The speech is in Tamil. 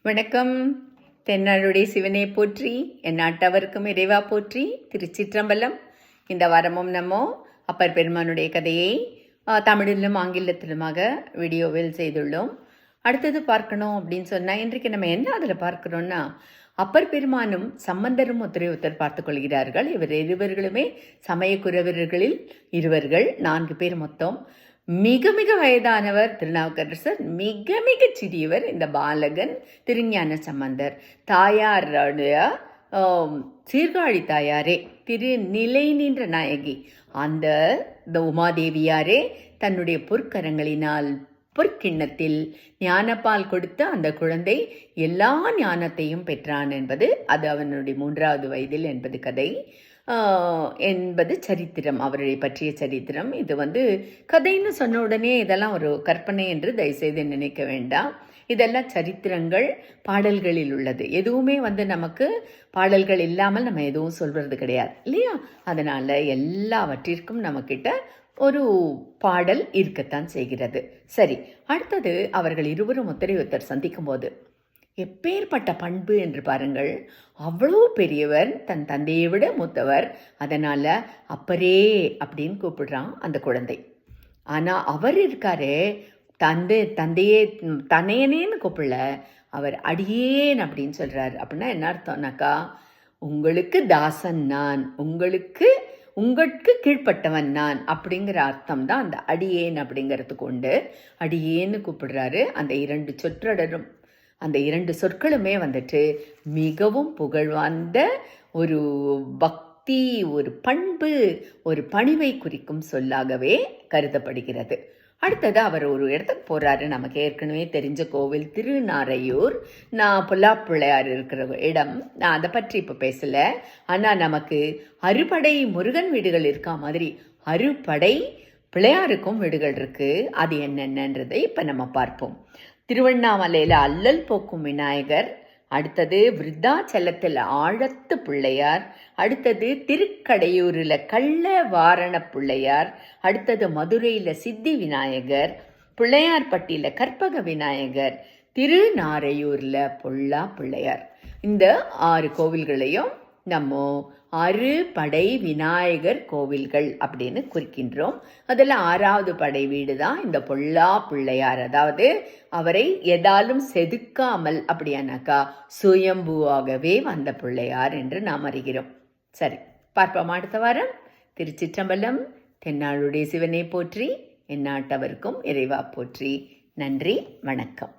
வணக்கம். தென்னாடுடைய சிவனை போற்றி, என் நாட்டவருக்கும் இறைவா போற்றி. திருச்சிற்றம்பலம். இந்த வாரமும் நம்ம அப்பர் பெருமானுடைய கதையை தமிழிலும் ஆங்கிலத்திலுமாக வீடியோவில் செய்துள்ளோம். அடுத்தது பார்க்கணும் அப்படின்னு சொன்னால், இன்றைக்கு நம்ம என்ன அதில் பார்க்குறோன்னா, அப்பர் பெருமானும் சம்பந்தரும் ஒருத்தர் பார்த்து கொள்கிறார்கள். இவர் இருவர்களுமே சமயக்குறவர்களில் இருவர்கள், 4 பேர் மொத்தம். மிக மிக வயதானவர் திருநாவுக்கரசர், மிக மிக சிறியவர் இந்த பாலகன் திருஞான சம்பந்தர். தாயாருடைய சீர்காழி தாயாரே, நிலை நின்ற நாயகி அந்த உமாதேவியாரே தன்னுடைய பொற்கரங்களினால் பொற்கிண்ணத்தில் ஞானப்பால் கொடுத்த அந்த குழந்தை எல்லா ஞானத்தையும் பெற்றான் என்பது அது அவனுடைய 3வது வயதில் என்பது கதை என்பது சரித்திரம், அவரை பற்றிய சரித்திரம். இது கதைன்னு சொன்ன உடனே இதெல்லாம் ஒரு கற்பனை என்று தயவுசெய்து நினைக்க வேண்டாம். இதெல்லாம் சரித்திரங்கள், பாடல்களில் உள்ளது. எதுவுமே நமக்கு பாடல்கள் இல்லாமல் நம்ம எதுவும் சொல்வது கிடையாது இல்லையா? அதனால் எல்லாவற்றிற்கும் நம்மக்கிட்ட ஒரு பாடல் இருக்கத்தான் செய்கிறது. சரி, அடுத்தது அவர்கள் இருவரும் ஒருத்தர் சந்திக்கும் போது எப்பேற்பட்ட பண்பு என்று பாருங்கள். அவ்வளோ பெரியவர், தன் தந்தையை விட மூத்தவர். அதனால் அப்பரே அப்படின்னு கூப்பிடுறான் அந்த குழந்தை. ஆனால் அவர் இருக்காரே, தந்தையே தனையனேன்னு கூப்பிடல, அவர் அடியேன் அப்படின்னு சொல்கிறார். அப்படின்னா என்ன அர்த்தம்னாக்கா, உங்களுக்கு தாசன் நான், உங்களுக்கு கீழ்ப்பட்டவன் நான் அப்படிங்கிற அர்த்தம் தான் அந்த அடியேன் அப்படிங்கிறதுக்கு உண்டு. அடியேன்னு கூப்பிடுறாரு. அந்த 2 சொற்றொடரும், அந்த 2 சொற்களுமே மிகவும் புகழ்வார்ந்த ஒரு பக்தி, ஒரு பண்பு, ஒரு பணிவை குறிக்கும் சொல்லாகவே கருதப்படுகிறது. அடுத்தது அவர் ஒரு இடத்துக்கு போகிறாரு. நமக்கு ஏற்கனவே தெரிஞ்ச கோவில் திருநாரையூர். நான் புல்லாப்பிள்ளையார் இருக்கிற இடம், நான் அதை பற்றி இப்போ பேசலை. ஆனால் நமக்கு அறுபடை முருகன் வீடுகள் இருக்கா மாதிரி அறுபடை பிள்ளையாருக்கும் வீடுகள் இருக்குது. அது என்னென்னன்றதை இப்போ நம்ம பார்ப்போம். திருவண்ணாமலையில் அல்லல் போக்கும் விநாயகர், அடுத்தது விருத்தாச்சலத்தில் ஆழத்து பிள்ளையார், அடுத்தது திருக்கடையூரில் கள்ள வாரண பிள்ளையார், அடுத்தது மதுரையில் சித்தி விநாயகர், பிள்ளையார்பட்டியில் கற்பக விநாயகர், திருநாரையூரில் பொல்லா பிள்ளையார். இந்த 6 கோவில்களையும் நம்ம அறுபடை விநாயகர் கோவில்கள் அப்படின்னு குறிக்கின்றோம். அதில் 6வது படை வீடு தான் இந்த பொல்லா பிள்ளையார். அதாவது அவரை எதாலும் செதுக்காமல், அப்படியானாக்கா சுயம்புவாகவே வந்த பிள்ளையார் என்று நாம் அறிகிறோம். சரி, பார்ப்போம் அடுத்த வாரம். திருச்சிற்றம்பலம். தென்னாடுடைய சிவனை போற்றி, என் நாட்டவருக்கும் இறைவா போற்றி. நன்றி, வணக்கம்.